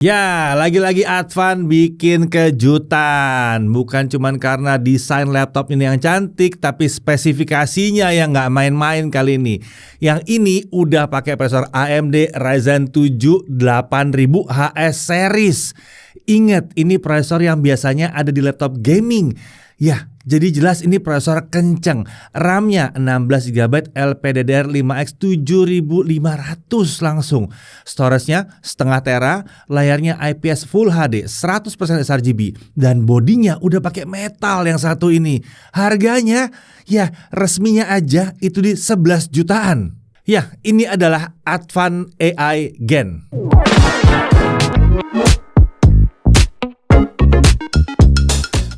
Ya, lagi-lagi Advan bikin kejutan. Bukan cuman karena desain laptop ini yang cantik, tapi spesifikasinya yang nggak main-main kali ini. Yang ini udah pakai prosesor AMD Ryzen 7 8000 HS series. Ingat, ini prosesor yang biasanya ada di laptop gaming. Ya, jadi jelas ini prosesor kenceng. RAM-nya 16GB LPDDR5X 7500 langsung. Storage-nya setengah tera, layarnya IPS Full HD 100% sRGB dan bodinya udah pakai metal yang satu ini. Harganya ya resminya aja itu di 11 jutaan. Ya, ini adalah Advan AI Gen.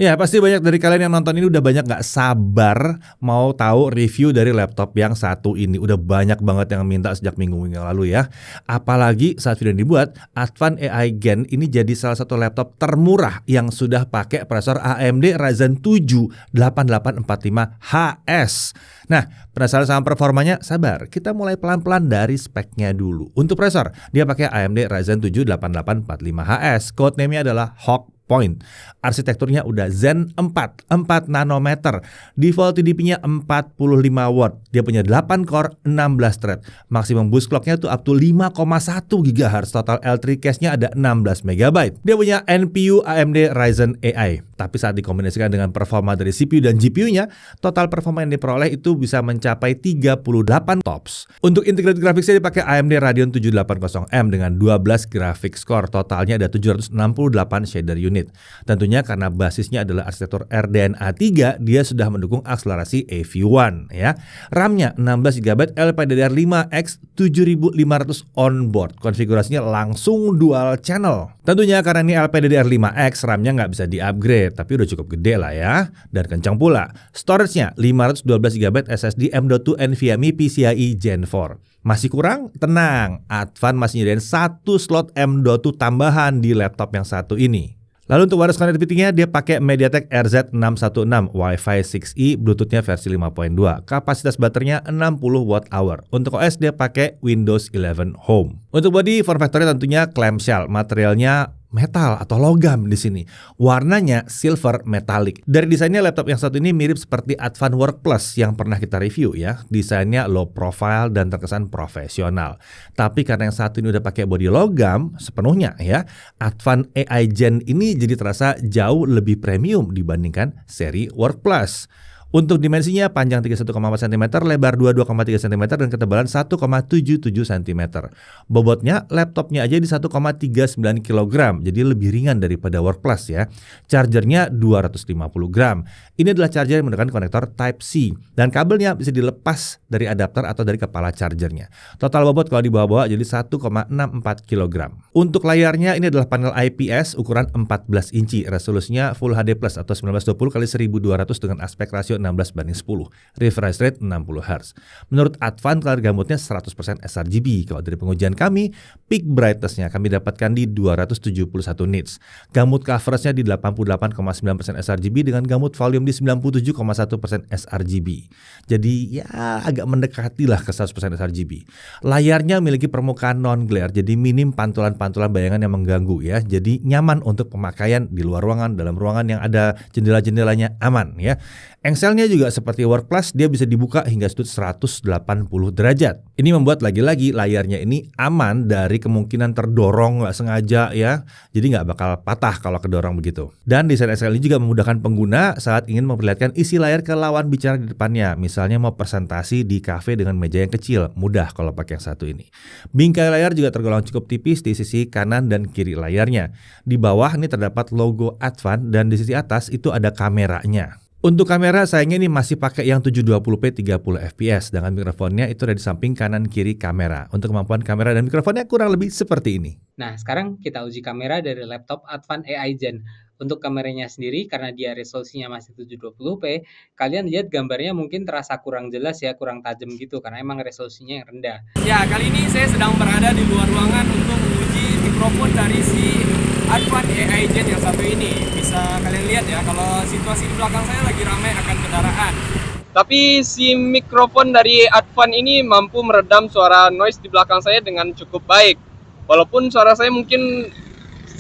Ya, pasti banyak dari kalian yang nonton ini udah banyak gak sabar mau tahu review dari laptop yang satu ini. Udah banyak banget yang minta sejak minggu-minggu yang lalu ya. Apalagi saat video dibuat, Advan AI Gen ini jadi salah satu laptop termurah yang sudah pakai prosesor AMD Ryzen 7 8845HS. Nah, penasaran sama performanya? Sabar, kita mulai pelan-pelan dari speknya dulu. Untuk prosesor, dia pakai AMD Ryzen 7 8845HS. Codename-nya adalah Hawk Point. Arsitekturnya udah Zen 4 nanometer. Default TDP-nya 45 watt. Dia punya 8 core, 16 thread. Maksimum boost clock-nya tuh up to 5,1 GHz. Total L3 cache-nya ada 16 MB. Dia punya NPU AMD Ryzen AI. Tapi saat dikombinasikan dengan performa dari CPU dan GPU-nya, total performa yang diperoleh itu bisa mencapai 38 tops. Untuk integrated graphics-nya dipakai AMD Radeon 780M dengan 12 graphics core. Totalnya ada 768 shader unit. Tentunya karena basisnya adalah arsitektur RDNA 3, dia sudah mendukung akselerasi AV1 ya. RAM-nya 16GB LPDDR5X 7500 onboard. Konfigurasinya langsung dual channel. Tentunya karena ini LPDDR5X, RAM-nya nggak bisa di-upgrade, tapi udah cukup gede lah ya. Dan kencang pula. Storage-nya 512GB SSD M.2 NVMe PCIe Gen 4. Masih kurang? Tenang, Advan masih nyediain satu slot M.2 tambahan di laptop yang satu ini. Lalu untuk wireless connectivity-nya dia pakai MediaTek RZ616 Wi-Fi 6E, Bluetooth-nya versi 5.2. Kapasitas baterainya 60 Wh. Untuk OS dia pakai Windows 11 Home. Untuk body, form factor-nya tentunya clamshell. Materialnya metal atau logam di sini. Warnanya silver metallic. Dari desainnya laptop yang satu ini mirip seperti Advan Work Plus yang pernah kita review ya. Desainnya low profile dan terkesan profesional. Tapi karena yang satu ini udah pakai bodi logam sepenuhnya ya, Advan AI Gen ini jadi terasa jauh lebih premium dibandingkan seri Work Plus. Untuk dimensinya panjang 31,4 cm, lebar 22,3 cm, dan ketebalan 1,77 cm. Bobotnya laptopnya aja di 1,39 kg, jadi lebih ringan daripada Work Plus ya. Chargernya 250 gram. Ini adalah charger yang menggunakan konektor Type-C, dan kabelnya bisa dilepas dari adapter atau dari kepala chargernya. Total bobot kalau dibawa-bawa jadi 1,64 kg. Untuk layarnya ini adalah panel IPS ukuran 14 inci, resolusinya Full HD Plus atau 1920x1200 dengan aspek rasio 16:10, refresh rate 60 Hz. Menurut Advan, color gamutnya 100% sRGB. Kalau dari pengujian kami, peak brightness-nya kami dapatkan di 271 nits. Gamut coverage-nya di 88,9% sRGB dengan gamut volume di 97,1% sRGB. Jadi ya agak mendekati lah ke 100% sRGB. Layarnya memiliki permukaan non-glare, jadi minim pantulan-pantulan bayangan yang mengganggu ya. Jadi nyaman untuk pemakaian di luar ruangan, dalam ruangan yang ada jendela-jendelanya aman ya. Engselnya juga seperti Work Plus, dia bisa dibuka hingga sudut 180 derajat. Ini membuat lagi-lagi layarnya ini aman dari kemungkinan terdorong nggak sengaja ya. Jadi nggak bakal patah kalau kedorong begitu. Dan desain Engsel ini juga memudahkan pengguna saat ingin memperlihatkan isi layar ke lawan bicara di depannya. Misalnya mau presentasi di kafe dengan meja yang kecil, mudah kalau pakai yang satu ini. Bingkai layar juga tergolong cukup tipis di sisi kanan dan kiri layarnya. Di bawah ini terdapat logo Advan dan di sisi atas itu ada kameranya. Untuk kamera sayangnya ini masih pakai yang 720p 30 fps, sedangkan mikrofonnya itu ada di samping kanan kiri kamera. Untuk kemampuan kamera dan mikrofonnya kurang lebih seperti ini. Nah, sekarang kita uji kamera dari laptop Advan AI Gen. Untuk kameranya sendiri, karena dia resolusinya masih 720p, kalian lihat gambarnya mungkin terasa kurang jelas ya, kurang tajam gitu, karena emang resolusinya yang rendah. Ya, kali ini saya sedang berada di luar ruangan untuk menguji mikrofon dari si Advan AI Gen yang satu ini. Bisa kalian lihat ya, kalau situasi di belakang saya lagi ramai akan kendaraan. Tapi si mikrofon dari Advan ini mampu meredam suara noise di belakang saya dengan cukup baik. Walaupun suara saya mungkin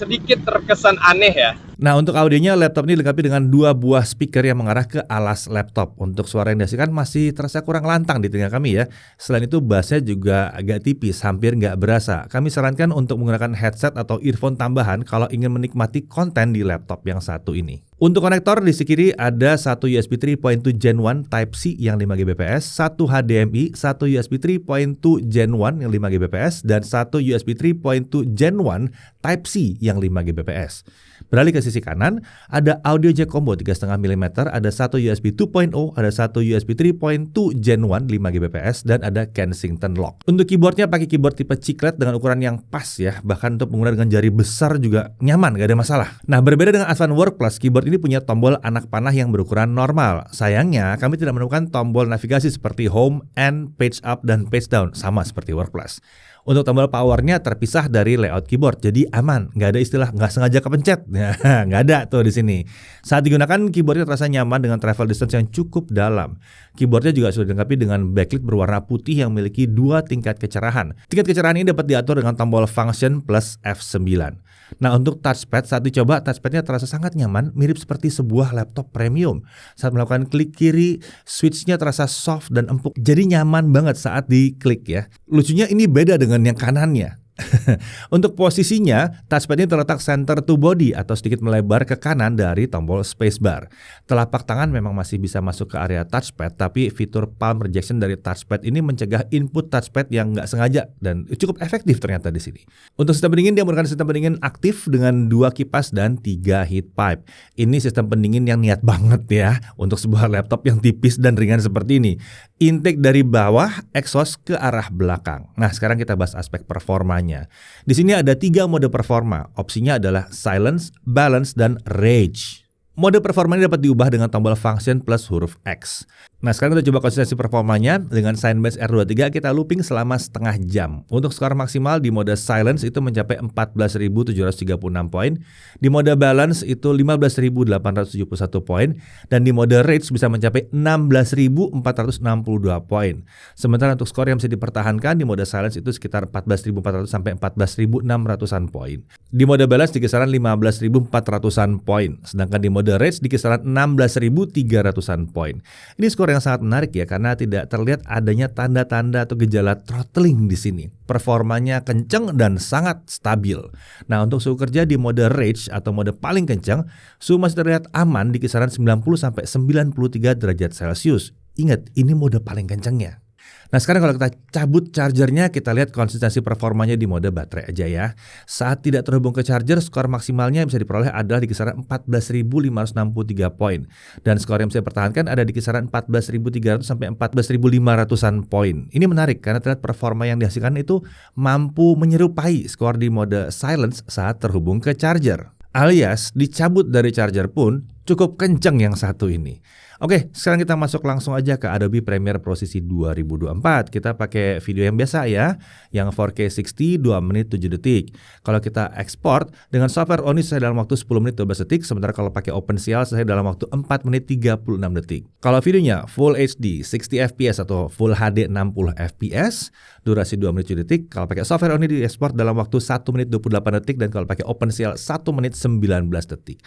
sedikit terkesan aneh ya. Nah, untuk audionya laptop ini dilengkapi dengan 2 buah speaker yang mengarah ke alas laptop. Untuk suara yang dihasilkan masih terasa kurang lantang di telinga kami ya. Selain itu bassnya juga agak tipis, hampir nggak berasa. Kami sarankan untuk menggunakan headset atau earphone tambahan kalau ingin menikmati konten di laptop yang satu ini. Untuk konektor di sisi kiri ada satu USB 3.2 Gen 1 Type-C yang 5 Gbps, satu HDMI, satu USB 3.2 Gen 1 yang 5 Gbps, dan satu USB 3.2 Gen 1 Type-C yang 5 Gbps. Beralih ke sisi kanan, ada audio jack combo 3,5 mm, ada satu USB 2.0, ada satu USB 3.2 Gen 1 5 Gbps, dan ada Kensington Lock. Untuk keyboardnya pakai keyboard tipe chiclet dengan ukuran yang pas ya, bahkan untuk pengguna dengan jari besar juga nyaman, gak ada masalah. Nah, berbeda dengan Advan Work Plus, keyboard ini punya tombol anak panah yang berukuran normal. Sayangnya, kami tidak menemukan tombol navigasi seperti Home, End, Page Up, dan Page Down, sama seperti Work Plus. Untuk tombol powernya terpisah dari layout keyboard, jadi aman, nggak ada istilah nggak sengaja kepencet, nggak ada tuh di sini. Saat digunakan keyboardnya terasa nyaman dengan travel distance yang cukup dalam. Keyboardnya juga sudah dilengkapi dengan backlit berwarna putih yang memiliki 2 tingkat kecerahan. Tingkat kecerahan ini dapat diatur dengan tombol function plus F9. Nah, untuk touchpad, saat dicoba touchpadnya terasa sangat nyaman, mirip seperti sebuah laptop premium. Saat melakukan klik kiri, switchnya terasa soft dan empuk, jadi nyaman banget saat diklik ya. Lucunya ini beda dengan yang kanannya. Untuk posisinya, touchpad ini terletak center to body atau sedikit melebar ke kanan dari tombol spacebar. Telapak tangan memang masih bisa masuk ke area touchpad, tapi fitur palm rejection dari touchpad ini mencegah input touchpad yang nggak sengaja dan cukup efektif ternyata di sini. Untuk sistem pendingin, dia menggunakan sistem pendingin aktif dengan 2 kipas dan 3 heat pipe. Ini sistem pendingin yang niat banget ya untuk sebuah laptop yang tipis dan ringan seperti ini. Intake dari bawah, exhaust ke arah belakang. Nah, sekarang kita bahas aspek performanya. Di sini ada 3 mode performa. Opsinya adalah silence, balance, dan rage. Mode performa ini dapat diubah dengan tombol function plus huruf X. Nah, sekarang kita coba konsistensi performanya. Dengan Signbench R23 kita looping selama setengah jam. Untuk skor maksimal di mode silence itu mencapai 14.736 poin. Di mode balance itu 15.871 poin. Dan di mode rage bisa mencapai 16.462 poin. Sementara untuk skor yang bisa dipertahankan di mode silence itu sekitar 14.400 sampai 14.600-an poin. Di mode balance di kisaran 15.400-an poin. Sedangkan di mode rage di kisaran 16.300-an poin. Ini skor yang sangat menarik ya, karena tidak terlihat adanya tanda-tanda atau gejala throttling di sini. Performanya kencang dan sangat stabil. Nah, untuk suhu kerja di mode rage atau mode paling kencang, suhu masih terlihat aman di kisaran 90 sampai 93 derajat Celcius. Ingat, ini mode paling kencangnya. Nah, sekarang kalau kita cabut chargernya, kita lihat konsistensi performanya di mode baterai aja ya. Saat tidak terhubung ke charger, skor maksimalnya bisa diperoleh adalah di kisaran 14.563 poin. Dan skor yang bisa dipertahankan ada di kisaran 14.300 sampai 14.500-an poin. Ini menarik karena terlihat performa yang dihasilkan itu mampu menyerupai skor di mode silence saat terhubung ke charger. Alias dicabut dari charger pun cukup kencang yang satu ini. Oke, sekarang kita masuk langsung aja ke Adobe Premiere Pro CC 2024. Kita pakai video yang biasa ya, yang 4K 60 2 menit 7 detik. Kalau kita ekspor dengan software Oni selesai dalam waktu 10 menit 12 detik, sementara kalau pakai OpenCL selesai dalam waktu 4 menit 36 detik. Kalau videonya Full HD 60 fps atau Full HD 60 fps, durasi 2 menit 7 detik. Kalau pakai software Oni diekspor dalam waktu 1 menit 28 detik, dan kalau pakai OpenCL 1 menit 19 detik.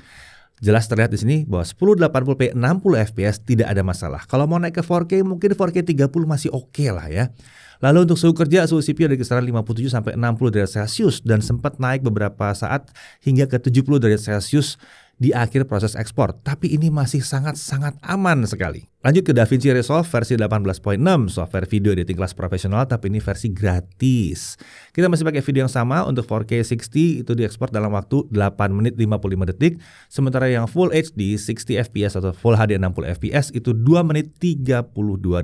Jelas terlihat di sini bahwa 1080p 60 fps tidak ada masalah. Kalau mau naik ke 4K mungkin 4K 30 masih oke lah ya. Lalu untuk suhu kerja, suhu CPU dari kisaran 57 sampai 60 derajat Celcius dan sempat naik beberapa saat hingga ke 70 derajat Celcius di akhir proses ekspor, tapi ini masih sangat-sangat aman sekali. Lanjut ke DaVinci Resolve versi 18.6, software video editing kelas profesional, tapi ini versi gratis. Kita masih pakai video yang sama untuk 4K 60 itu diekspor dalam waktu 8 menit 55 detik, sementara yang Full HD 60 fps atau Full HD 60 fps itu 2 menit 32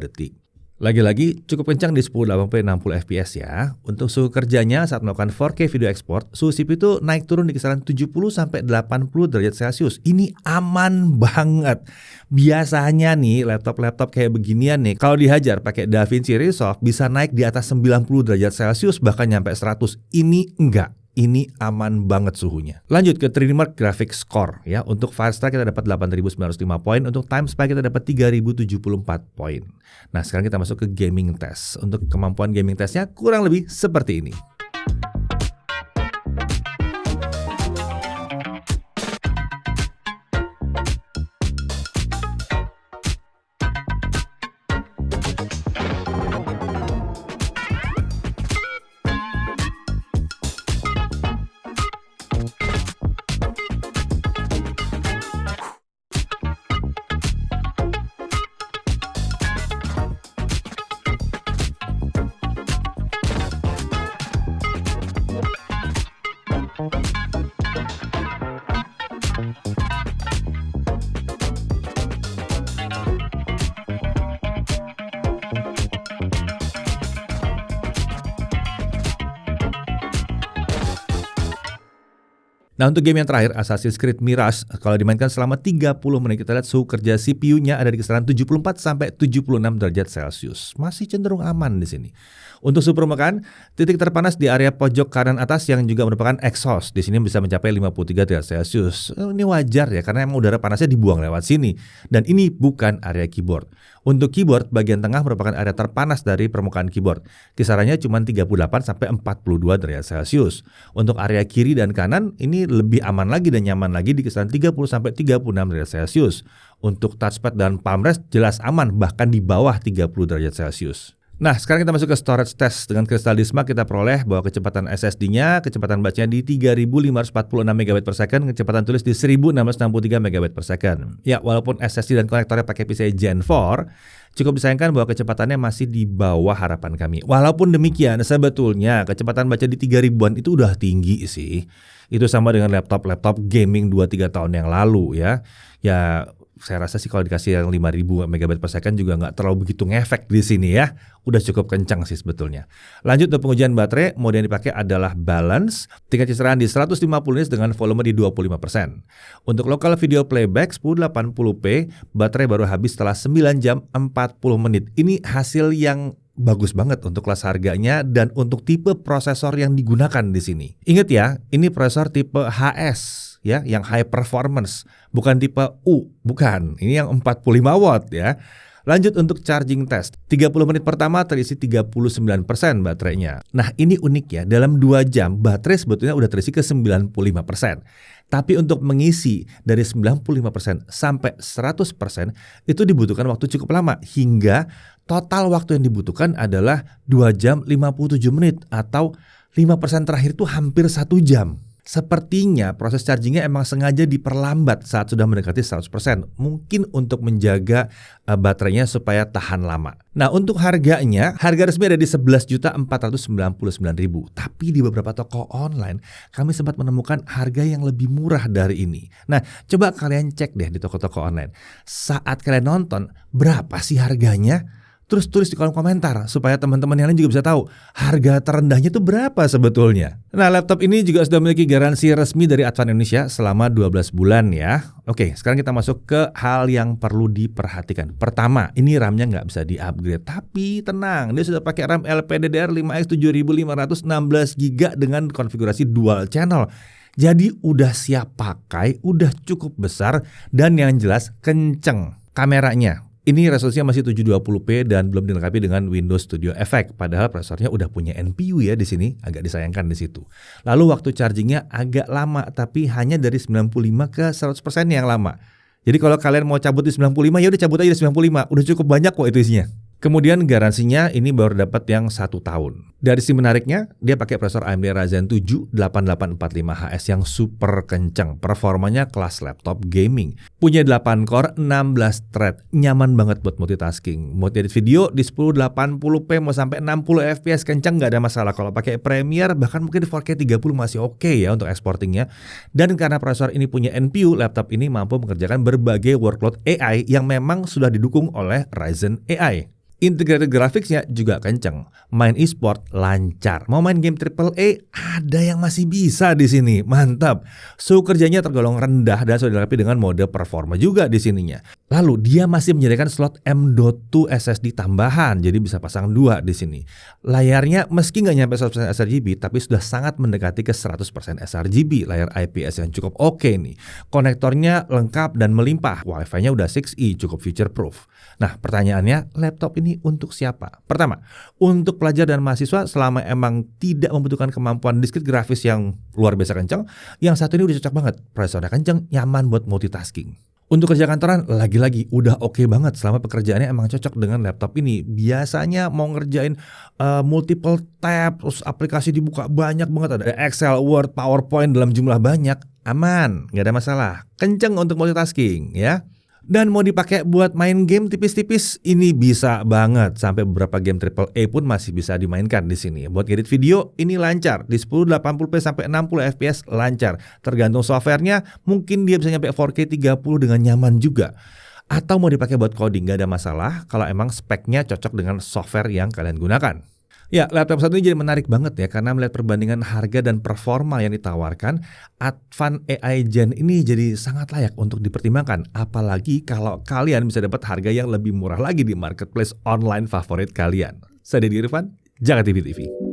detik. Lagi-lagi cukup kencang di 1080p 60 fps ya. Untuk suhu kerjanya saat melakukan 4K video export, suhu CPU itu naik turun di kisaran 70 sampai 80 derajat Celcius. Ini aman banget. Biasanya nih laptop-laptop kayak beginian nih, kalau dihajar pakai DaVinci Resolve bisa naik di atas 90 derajat Celcius bahkan nyampe 100. Ini enggak. Ini aman banget suhunya. Lanjut ke 3D Mark Graphics Score ya. Untuk Firestyle kita dapat 8.905 poin, untuk Timespy kita dapat 3.074 poin. Nah, sekarang kita masuk ke gaming test. Untuk kemampuan gaming testnya kurang lebih seperti ini. Nah, untuk game yang terakhir, Assassin's Creed Mirage, kalau dimainkan selama 30 menit, kita lihat suhu kerja CPU-nya ada di kisaran 74 sampai 76 derajat Celcius. Masih cenderung aman di sini. Untuk suhu permukaan, titik terpanas di area pojok kanan atas yang juga merupakan exhaust. Di sini bisa mencapai 53 derajat Celcius. Ini wajar ya, karena emang udara panasnya dibuang lewat sini. Dan ini bukan area keyboard. Untuk keyboard, bagian tengah merupakan area terpanas dari permukaan keyboard. Kisarannya cuma 38 sampai 42 derajat Celcius. Untuk area kiri dan kanan, ini lebih aman lagi dan nyaman lagi di kisaran 30 sampai 36 derajat Celcius. Untuk touchpad dan palm rest jelas aman, bahkan di bawah 30 derajat Celcius. Nah, sekarang kita masuk ke storage test. Dengan Crystal Disma kita peroleh bahwa kecepatan SSD-nya, kecepatan bacanya di 3546 MB per second, kecepatan tulis di 1663 MB per second. Ya, walaupun SSD dan konektornya pakai PCIe Gen 4, cukup disayangkan bahwa kecepatannya masih di bawah harapan kami. Walaupun demikian, sebetulnya kecepatan baca di 3000-an itu udah tinggi sih. Itu sama dengan laptop gaming 2-3 tahun yang lalu ya. Ya, saya rasa sih kalau dikasih yang 5000 MB per second juga nggak terlalu begitu ngefek di sini ya. Udah cukup kencang sih sebetulnya. Lanjut untuk pengujian baterai, mode yang dipakai adalah balance, tingkat ceceran di 150 nits dengan volume di 25%. Untuk local video playback 1080p, baterai baru habis setelah 9 jam 40 menit. Ini hasil yang bagus banget untuk kelas harganya dan untuk tipe prosesor yang digunakan di sini. Ingat ya, ini prosesor tipe HS ya, yang high performance, bukan tipe U, bukan. Ini yang 45 watt ya. Lanjut untuk charging test. 30 menit pertama terisi 39% baterainya. Nah, ini unik ya. Dalam 2 jam baterai sebetulnya udah terisi ke 95%. Tapi untuk mengisi dari 95% sampai 100% itu dibutuhkan waktu cukup lama, hingga total waktu yang dibutuhkan adalah 2 jam 57 menit atau 5% terakhir itu hampir 1 jam. Sepertinya proses chargingnya emang sengaja diperlambat saat sudah mendekati 100%. Mungkin untuk menjaga baterainya supaya tahan lama. Nah, untuk harganya, harga resmi ada di 11.499.000. Tapi di beberapa toko online, kami sempat menemukan harga yang lebih murah dari ini. Nah, coba kalian cek deh di toko-toko online. Saat kalian nonton, berapa sih harganya? Terus tulis di kolom komentar supaya teman-teman yang lain juga bisa tahu harga terendahnya itu berapa sebetulnya. Nah, laptop ini juga sudah memiliki garansi resmi dari Advan Indonesia selama 12 bulan ya. Oke, sekarang kita masuk ke hal yang perlu diperhatikan. Pertama, ini RAM-nya nggak bisa di-upgrade. Tapi tenang, dia sudah pakai RAM LPDDR5X 7516GB dengan konfigurasi dual channel. Jadi udah siap pakai, udah cukup besar, dan yang jelas kenceng kameranya. Ini resolusinya masih 720p dan belum dilengkapi dengan Windows Studio Effect. Padahal prosesornya udah punya NPU ya di sini, agak disayangkan di situ. Lalu waktu chargingnya agak lama, tapi hanya dari 95 ke 100% yang lama. Jadi kalau kalian mau cabut di 95, ya udah cabut aja di 95. Udah cukup banyak kok itu isinya. Kemudian garansinya ini baru dapat yang 1 tahun. Dari sisi menariknya, dia pakai prosesor AMD Ryzen 7 8845HS yang super kencang. Performanya kelas laptop gaming. Punya 8 core, 16 thread. Nyaman banget buat multitasking. Mau edit video di 1080p mau sampai 60 fps kencang nggak ada masalah. Kalau pakai Premiere bahkan mungkin di 4K 30 masih oke ya untuk exportingnya. Dan karena prosesor ini punya NPU, laptop ini mampu mengerjakan berbagai workload AI yang memang sudah didukung oleh Ryzen AI. Integrated graphics-nya juga kenceng. Main e-sport lancar. Mau main game AAA ada yang masih bisa di sini. Mantap. Suhu kerjanya tergolong rendah dan sudah dilengkapi dengan mode performa juga di sininya. Lalu dia masih menyediakan slot M.2 SSD tambahan, jadi bisa pasang 2 di sini. Layarnya meski nggak nyampe 100% sRGB, tapi sudah sangat mendekati ke 100% sRGB. Layar IPS yang cukup oke nih. Konektornya lengkap dan melimpah. Wi-Fi-nya udah 6E, cukup future proof. Nah, pertanyaannya, laptop ini untuk siapa? Pertama, untuk pelajar dan mahasiswa selama emang tidak membutuhkan kemampuan discrete grafis yang luar biasa kencang, yang satu ini udah cocok banget. Prosesornya kencang, nyaman buat multitasking. Untuk kerja kantoran, lagi-lagi udah oke banget selama pekerjaannya emang cocok dengan laptop ini. Biasanya mau ngerjain multiple tab, terus aplikasi dibuka banyak banget. Ada Excel, Word, PowerPoint dalam jumlah banyak. Aman, nggak ada masalah. Kenceng untuk multitasking ya. Dan mau dipakai buat main game tipis-tipis, ini bisa banget. Sampai beberapa game AAA pun masih bisa dimainkan di sini. Buat edit video, ini lancar. Di 1080p sampai 60 fps lancar. Tergantung softwarenya, mungkin dia bisa nyampe 4K 30 dengan nyaman juga. Atau mau dipakai buat coding, gak ada masalah kalau emang speknya cocok dengan software yang kalian gunakan. Ya, laptop satu ini jadi menarik banget ya karena melihat perbandingan harga dan performa yang ditawarkan, Advan AI Gen ini jadi sangat layak untuk dipertimbangkan. Apalagi kalau kalian bisa dapat harga yang lebih murah lagi di marketplace online favorit kalian. Saya Deddy Irfan, Jakarta TV TV.